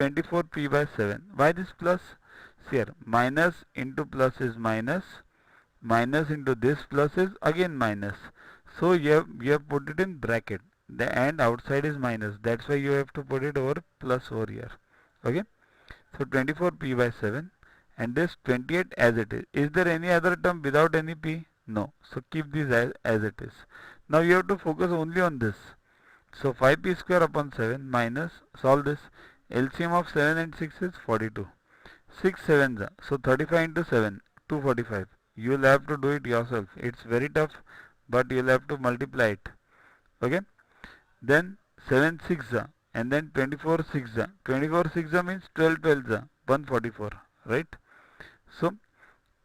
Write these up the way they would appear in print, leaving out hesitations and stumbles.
24p by 7. Why this plus? See here, minus into plus is minus, minus into this plus is again minus. So you have put it in bracket. The and outside is minus. That's why you have to put it over plus over here. Okay. So 24p by 7 and this 28 as it is. Is there any other term without any p? No. So keep this as it is. Now you have to focus only on this. So 5p square upon 7 minus, solve this. LCM of 7 and 6 is 42. 6 sevens are, so 35 into 7, 245. You will have to do it yourself. It's very tough, but you will have to multiply it. Okay. Then 7 6 are, and then 24 6 are. 24 6 are means 12 12 are, 144. Right. So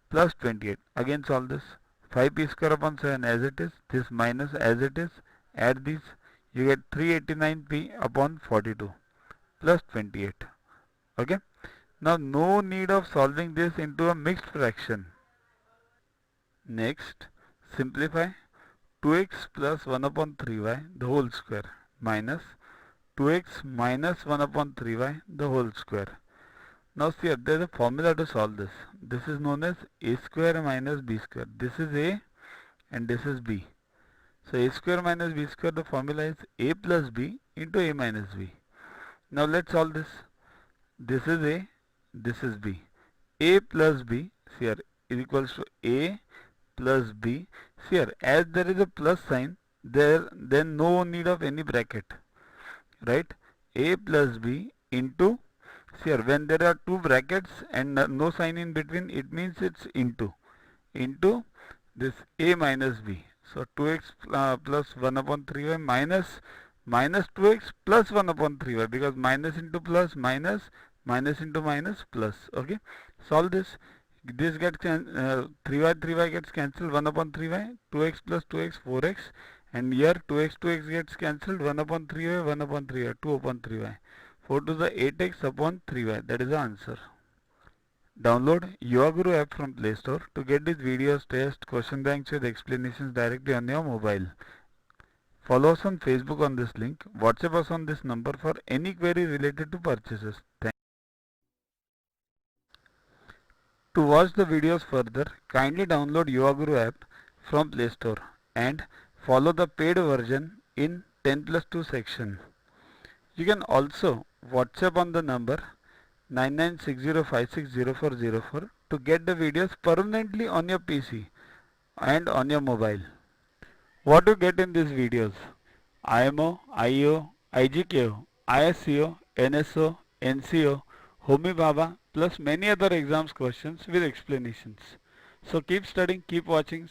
plus 28. Again solve this. 5p square upon 7 as it is. This minus as it is. Add these. You get 389p upon 42 plus 28. Okay. Now no need of solving this into a mixed fraction. Next, simplify 2x plus 1 upon 3y the whole square minus 2x minus 1 upon 3y the whole square. Now see here, there is a formula to solve this. This is known as a square minus b square. This is a and this is b. So a square minus b square, the formula is a plus b into a minus b. Now let's solve this. This is a, this is b. A plus b, see here, is equals to a plus b. See here, as there is a plus sign, then no need of any bracket. Right? A plus b into, see here, when there are two brackets and no sign in between, it means it's into this a minus b. So 2x plus 1 upon 3y minus 2x plus 1 upon 3y, because minus into plus minus, minus into minus plus. Okay. Solve this. This gets 3y gets cancelled, 1 upon 3y, 2x plus 2x 4x, and here 2x gets cancelled, 1 upon 3y, 1 upon 3y, 2 upon 3y. 4 to the 8x upon 3y. That is the answer. Download Your Guru app from Play Store to get these videos, tests, question banks with explanations directly on your mobile. Follow us on Facebook on this link. WhatsApp us on this number for any query related to purchases. To watch the videos further, kindly download Your Guru app from Play Store and follow the paid version in 10+2 section. You can also WhatsApp on the number 9960560404 to get the videos permanently on your PC and on your mobile. What you get in these videos? IMO, IEO, IGKO, ISCO, NSO, NCO, Homi Bhabha, plus many other exams questions with explanations. So keep studying, keep watching.